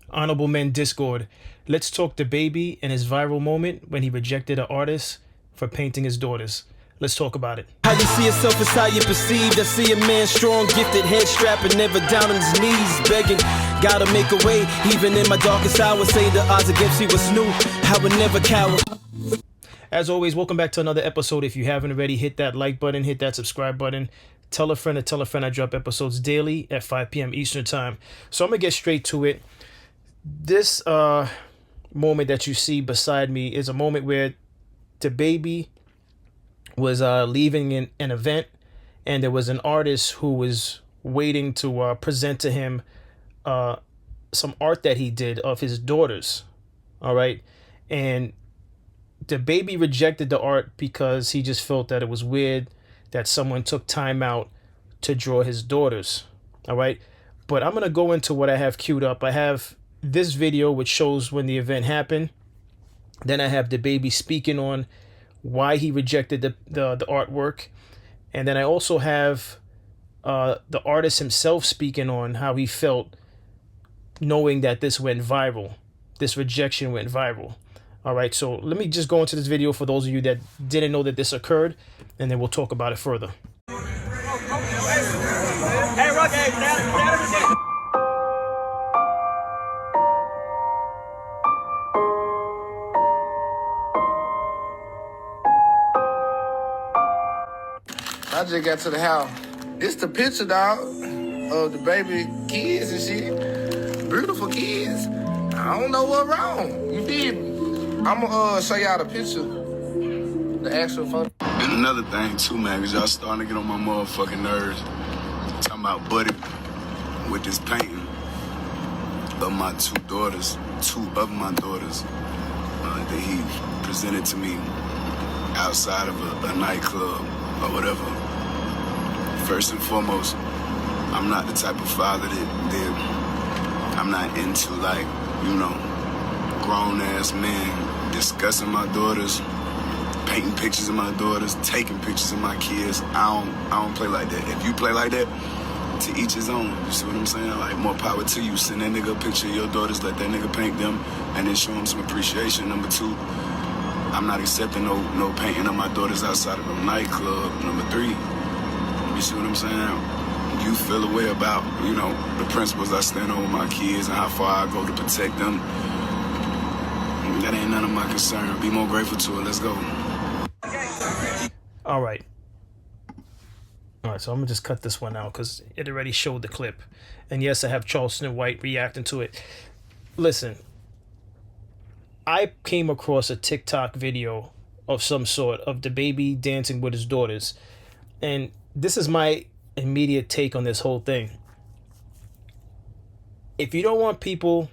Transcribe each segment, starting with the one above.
Honorable Men Discord. Let's talk the baby and his viral moment when he rejected an artist for painting his daughters. Let's talk about it. How you see yourself is how you perceived. I see a man strong, gifted, head strapping, never down on his knees, begging. Gotta make a way, even in my darkest hour. Say the odds against me was new. I would never cower. As always, welcome back to another episode. If you haven't already, hit that like button, hit that subscribe button. Tell a friend to tell a friend I drop episodes daily at 5 p.m. Eastern Time. So I'm going to get straight to it. This moment that you see beside me is a moment where the baby was leaving an event, and there was an artist who was waiting to present to him some art that he did of his daughters. All right. And the baby rejected the art because he just felt that it was weird that someone took time out to draw his daughters. All right. But I'm going to go into what I have queued up. I have this video which shows when the event happened. Then I have the baby speaking on why he rejected the artwork. And then I also have the artist himself speaking on how he felt knowing that this went viral. This rejection went viral. All right, so let me just go into this video for those of you that didn't know that this occurred, and then we'll talk about it further. Hey, Rocky, I just got to the house. This the picture, dog, of the baby kids and shit. Beautiful kids. I don't know what wrong. You did me. I'm gonna show y'all the picture. The actual photo. And another thing too, man, because y'all starting to get on my motherfucking nerves. Talking about Buddy with this painting of my two of my daughters, that he presented to me outside of a nightclub or whatever. First and foremost, I'm not the type of father that I'm not into, like, you know, grown-ass men discussing my daughters, painting pictures of my daughters, taking pictures of my kids. I don't play like that. If you play like that, to each his own. You see what I'm saying? Like, more power to you. Send that nigga a picture of your daughters, let that nigga paint them, and then show him some appreciation. Number two, I'm not accepting no painting of my daughters outside of a nightclub. Number three, you see what I'm saying? You feel a way about, you know, the principles I stand on with my kids and how far I go to protect them. That ain't none of my concern. Be more grateful to it. Let's go. All right. All right, so I'm going to just cut this one out because it already showed the clip. And yes, I have Charleston White reacting to it. Listen, I came across a TikTok video of some sort of the baby dancing with his daughters. And this is my immediate take on this whole thing. If you don't want people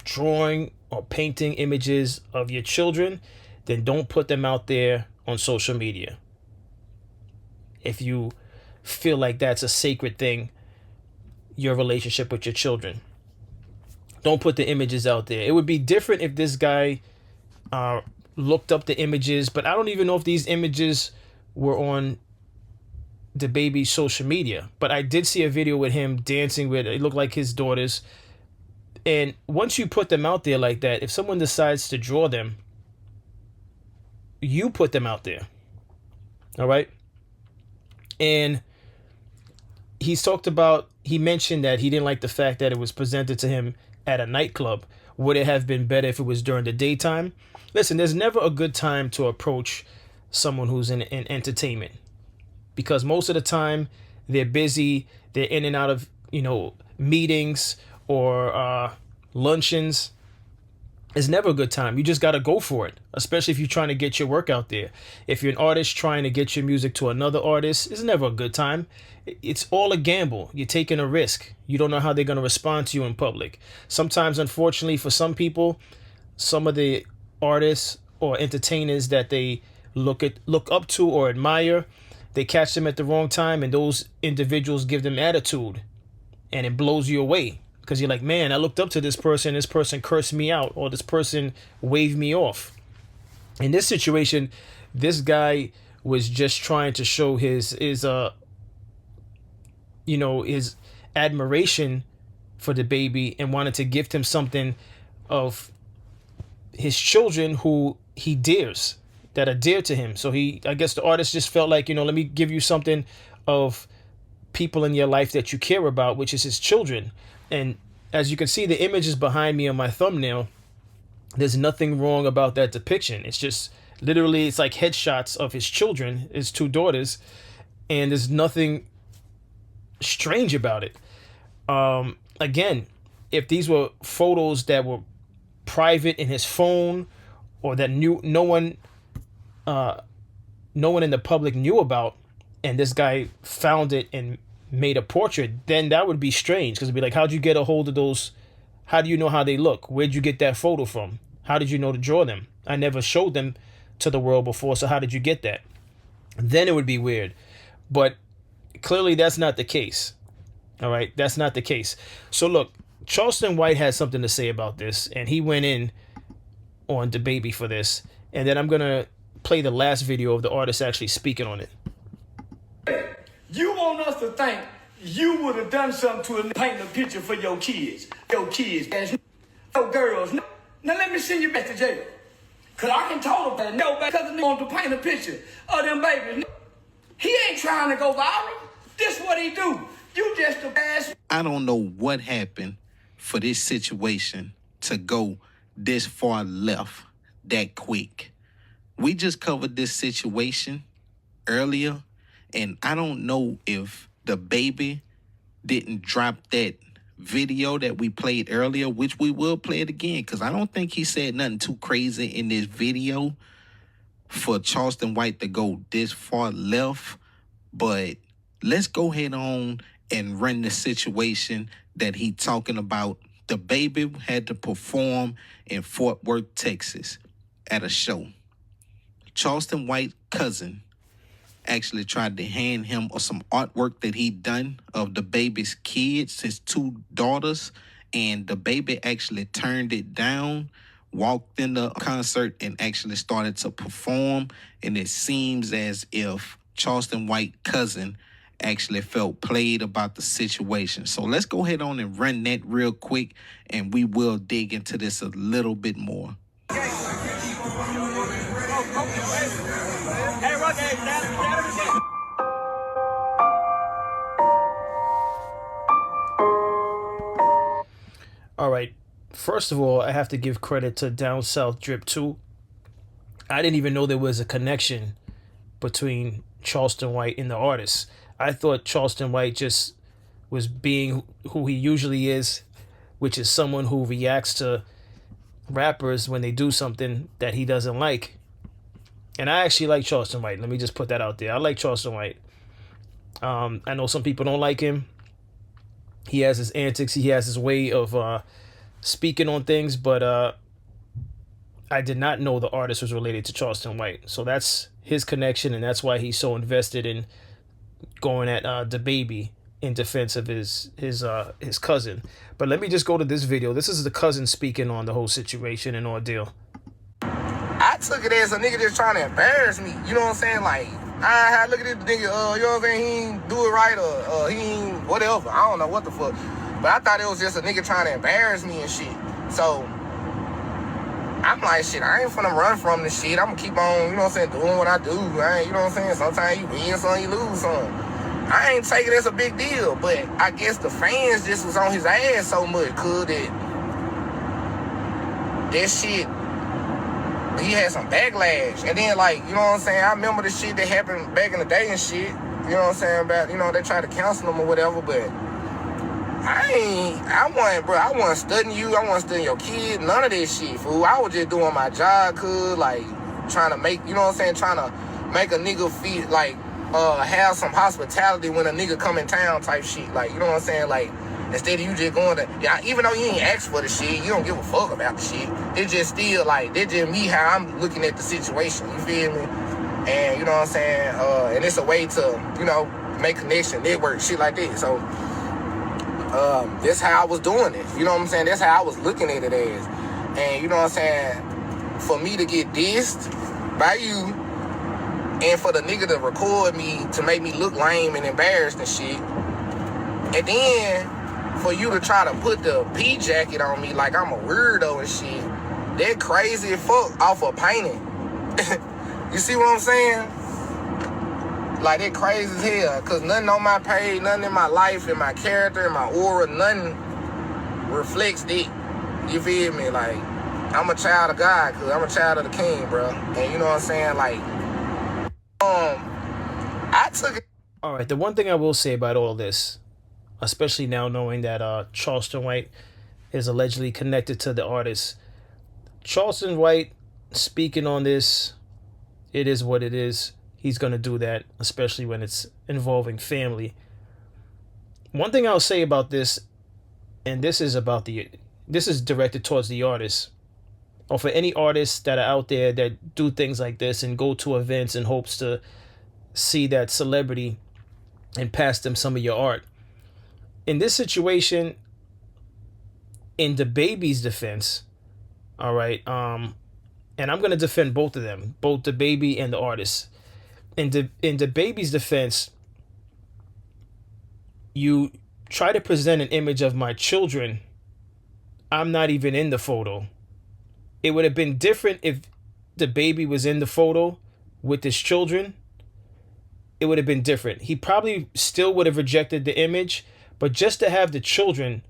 drawing or painting images of your children, then don't put them out there on social media. If you feel like that's a sacred thing, your relationship with your children, don't put the images out there. It would be different if this guy looked up the images, but I don't even know if these images were on the baby's social media. But I did see a video with him dancing with, it looked like his daughters. And once you put them out there like that, if someone decides to draw them, you put them out there. All right. And he mentioned that he didn't like the fact that it was presented to him at a nightclub. Would it have been better if it was during the daytime? Listen, there's never a good time to approach someone who's in entertainment, because most of the time they're busy. They're in and out of, meetings or luncheons. It's never a good time. You just got to go for it, especially if you're trying to get your work out there. If you're an artist trying to get your music to another artist, it's never a good time. It's all a gamble. You're taking a risk. You don't know how they're going to respond to you in public. Sometimes, unfortunately, for some people, some of the artists or entertainers that they look up to or admire, they catch them at the wrong time, and those individuals give them attitude, and it blows you away. Because you're like, man, I looked up to this person cursed me out, or this person waved me off. In this situation, this guy was just trying to show his admiration for the baby and wanted to gift him something of his children who he dears, that are dear to him. So I guess the artist just felt like, let me give you something of people in your life that you care about, which is his children. And as you can see, the image is behind me on my thumbnail. There's nothing wrong about that depiction. It's just literally, it's like headshots of his children, his two daughters, and there's nothing strange about it. Again, if these were photos that were private in his phone, or that no one in the public knew about, and this guy found it and made a portrait, then that would be strange, because it'd be like, how'd you get a hold of those? How do you know how they look? Where'd you get that photo from? How did you know to draw them? I never showed them to the world before, so how did you get that? Then it would be weird. But clearly that's not the case. All right, that's not the case. So look, Charleston White has something to say about this, and he went in on DaBaby for this. And then I'm going to play the last video of the artist actually speaking on it. You want us to think you would have done something to paint a picture for your kids. Your girls. Now let me send you back to jail. Because I can talk about no because they want to paint a picture of them babies. He ain't trying to go viral. This what he do. You just a ass. I don't know what happened for this situation to go this far left that quick. We just covered this situation earlier, and I don't know if DaBaby didn't drop that video that we played earlier, which we will play it again, because I don't think he said nothing too crazy in this video for Charleston White to go this far left. But let's go ahead on and run the situation that he talking about. DaBaby had to perform in Fort Worth, Texas at a show. Charleston White's cousin actually tried to hand him some artwork that he done of DaBaby's kids, his two daughters, and DaBaby actually turned it down, walked in the concert, and actually started to perform. And it seems as if Charleston White's cousin actually felt played about the situation. So let's go ahead on and run that real quick, and we will dig into this a little bit more. All right. First of all, I have to give credit to Down South Drip 2. I didn't even know there was a connection between Charleston White and the artist. I thought Charleston White just was being who he usually is, which is someone who reacts to rappers when they do something that he doesn't like. And I actually like Charleston White. Let me just put that out there. I like Charleston White. I know some people don't like him. He has his antics. He has his way of speaking on things. But I did not know the artist was related to Charleston White. So that's his connection, and that's why he's so invested in going at DaBaby in defense of his cousin. But let me just go to this video. This is the cousin speaking on the whole situation and ordeal. I took it as a nigga just trying to embarrass me. You know what I'm saying? Like, I look at this nigga, you know what I'm saying? He ain't do it right, or he ain't whatever. I don't know what the fuck. But I thought it was just a nigga trying to embarrass me and shit. So I'm like, shit, I ain't finna run from this shit. I'm gonna keep on, you know what I'm saying, doing what I do. I ain't, you know what I'm saying? Sometimes you win some, you lose some. I ain't take it as a big deal, but I guess the fans just was on his ass so much, that shit, he had some backlash. And then, like, you know what I'm saying, I remember the shit that happened back in the day and shit, you know what I'm saying, about, you know, they tried to cancel him or whatever, but I wasn't studying you, I wasn't studying your kid, none of that shit, fool. I was just doing my job, like, trying to make, you know what I'm saying, trying to make a nigga feel, like, have some hospitality when a nigga come in town type shit, like, you know what I'm saying, like, instead of you just going to, yeah, even though you ain't asked for the shit, you don't give a fuck about the shit. It's just still, like, that's just me, how I'm looking at the situation, you feel me? And, you know what I'm saying, and it's a way to, you know, make connection, network, shit like that, so, that's how I was doing it, you know what I'm saying, that's how I was looking at it as, and, you know what I'm saying, for me to get dissed by you, and for the nigga to record me to make me look lame and embarrassed and shit, and then for you to try to put the P jacket on me like I'm a weirdo and shit, that crazy as fuck off of painting. You see what I'm saying? Like, that crazy as hell. Because nothing on my page, nothing in my life, in my character, in my aura, nothing reflects it. You feel me? Like, I'm a child of God because I'm a child of the King, bro. And you know what I'm saying? Like, I took it. All right, the one thing I will say about all this, especially now knowing that Charleston White is allegedly connected to the artist, Charleston White speaking on this, it is what it is. He's going to do that, especially when it's involving family. One thing I'll say about this, and this is directed towards the artist, or for any artists that are out there that do things like this and go to events in hopes to see that celebrity and pass them some of your art. In this situation, in the baby's defense, all right, and I'm going to defend both of them, both the baby and the artist. In the baby's defense, you try to present an image of my children. I'm not even in the photo. It would have been different if the baby was in the photo with his children. It would have been different. He probably still would have rejected the image, but just to have the children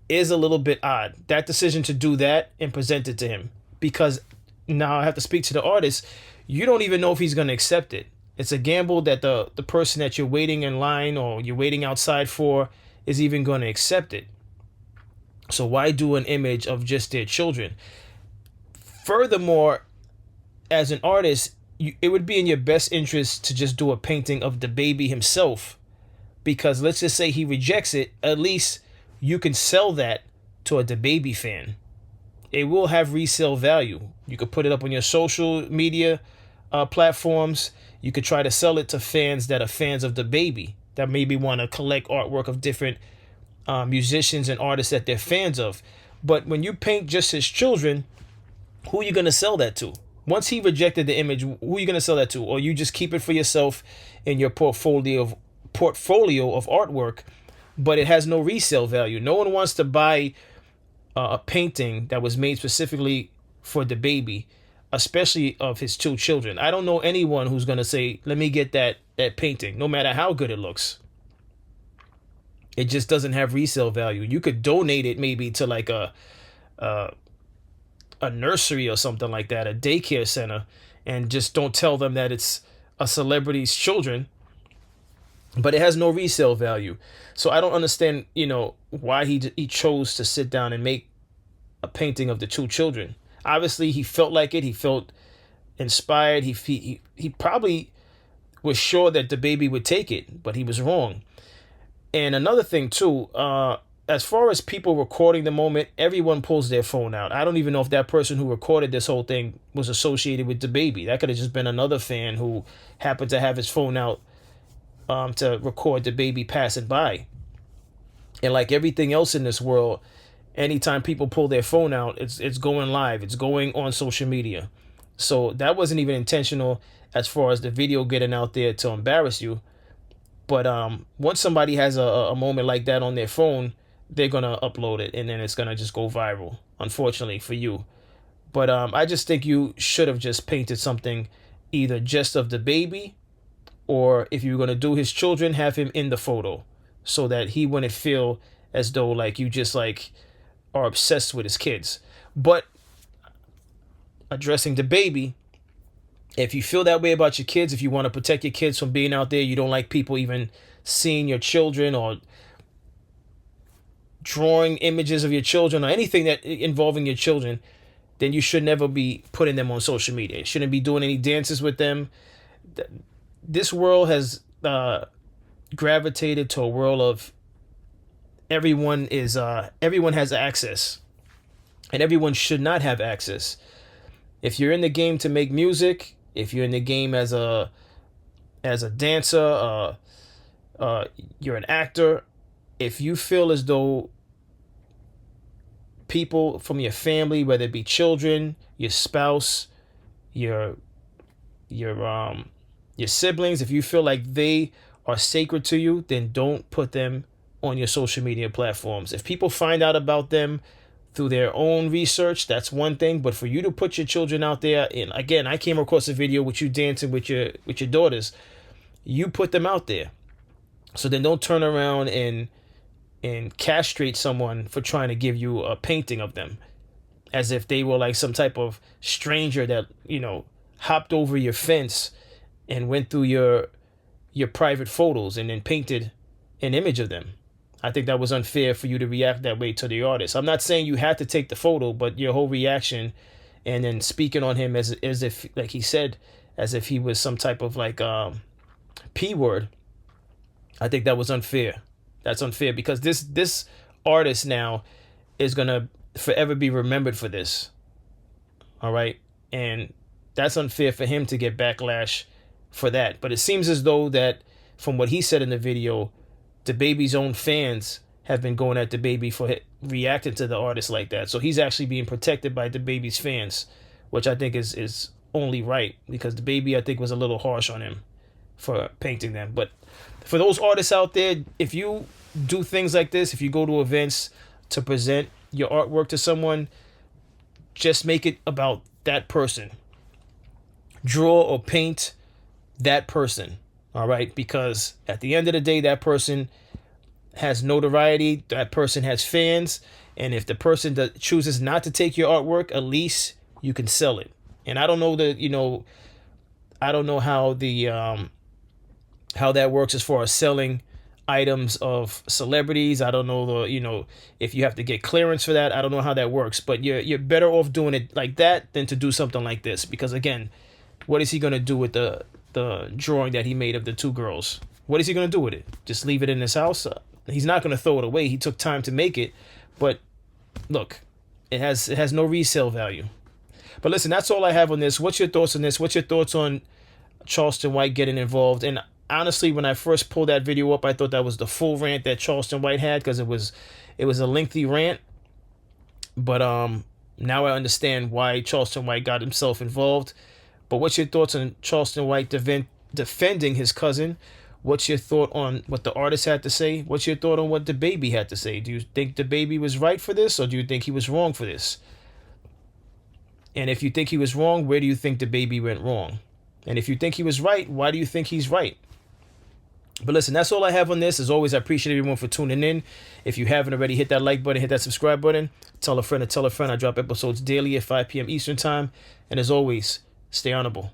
is a little bit odd. That decision to do that and present it to him. Because now I have to speak to the artist. You don't even know if he's going to accept it. It's a gamble that the person that you're waiting in line or you're waiting outside for is even going to accept it. So why do an image of just their children? Furthermore, as an artist, it would be in your best interest to just do a painting of the baby himself. Because let's just say he rejects it, at least you can sell that to a DaBaby fan. It will have resale value. You could put it up on your social media platforms. You could try to sell it to fans that are fans of DaBaby, that maybe want to collect artwork of different musicians and artists that they're fans of. But when you paint just his children, who are you going to sell that to? Once he rejected the image, who are you going to sell that to? Or you just keep it for yourself in your portfolio of artwork, but it has no resale value. No one wants to buy a painting that was made specifically for DaBaby, especially of his two children. I don't know anyone who's going to say, let me get that painting, no matter how good it looks. It just doesn't have resale value. You could donate it maybe to like a nursery or something like that, a daycare center, and just don't tell them that it's a celebrity's children, but it has no resale value. So I don't understand, why he chose to sit down and make a painting of the two children. Obviously, he felt like it. He felt inspired. He probably was sure that DaBaby would take it, but he was wrong. And another thing too, as far as people recording the moment, everyone pulls their phone out. I don't even know if that person who recorded this whole thing was associated with DaBaby. That could have just been another fan who happened to have his phone out to record DaBaby passing by. And like everything else in this world, anytime people pull their phone out, it's going live. It's going on social media. So that wasn't even intentional as far as the video getting out there to embarrass you. But once somebody has a moment like that on their phone, they're going to upload it, and then it's going to just go viral, unfortunately for you. But I just think you should have just painted something either just of DaBaby, or if you're going to do his children, have him in the photo so that he wouldn't feel as though like you just like are obsessed with his kids. But addressing DaBaby, if you feel that way about your kids, if you want to protect your kids from being out there, you don't like people even seeing your children or drawing images of your children or anything that involving your children, then you should never be putting them on social media. You shouldn't be doing any dances with them. This world has gravitated to a world of everyone has access, and everyone should not have access. If you're in the game to make music, if you're in the game as a dancer, you're an actor, if you feel as though people from your family, whether it be children, your spouse, your siblings, if you feel like they are sacred to you, then don't put them on your social media platforms. If people find out about them through their own research, that's one thing. But for you to put your children out there, and again, I came across a video with you dancing with your daughters. You put them out there. So then don't turn around and castrate someone for trying to give you a painting of them as if they were like some type of stranger that, you know, hopped over your fence and went through your private photos and then painted an image of them. I think that was unfair for you to react that way to the artist. I'm not saying you had to take the photo, but your whole reaction and then speaking on him as if, like he said, as if he was some type of like P word, I think that was unfair. That's unfair because this artist now is going to forever be remembered for this. All right? And that's unfair for him to get backlash for that. But it seems as though that from what he said in the video, the baby's own fans have been going at the baby for reacting to the artist like that. So he's actually being protected by the baby's fans, which I think is only right because the baby, I think, was a little harsh on him for painting them. But for those artists out there, if you do things like this, if you go to events to present your artwork to someone, just make it about that person. Draw or paint that person. All right, because at the end of the day, that person has notoriety, that person has fans, and if the person that chooses not to take your artwork, at least you can sell it. And I don't know I don't know how how that works as far as selling items of celebrities. I don't know if you have to get clearance for that. I don't know how that works, but you're better off doing it like that than to do something like this, because again, what is he going to do with the drawing that he made of the two girls? What is he going to do with it? Just leave it in his house? He's not going to throw it away. He took time to make it, but look, it has no resale value. But listen, that's all I have on this. What's your thoughts on this? What's your thoughts on Charleston White getting involved? And honestly, when I first pulled that video up, I thought that was the full rant that Charleston White had, because it was a lengthy rant. But now I understand why Charleston White got himself involved. But what's your thoughts on Charleston White defending his cousin? What's your thought on what the artist had to say? What's your thought on what the baby had to say? Do you think the baby was right for this, or do you think he was wrong for this? And if you think he was wrong, where do you think the baby went wrong? And if you think he was right, why do you think he's right? But listen, that's all I have on this. As always, I appreciate everyone for tuning in. If you haven't already, hit that like button, hit that subscribe button. Tell a friend to tell a friend. I drop episodes daily at 5 p.m. Eastern time. And as always, stay honorable.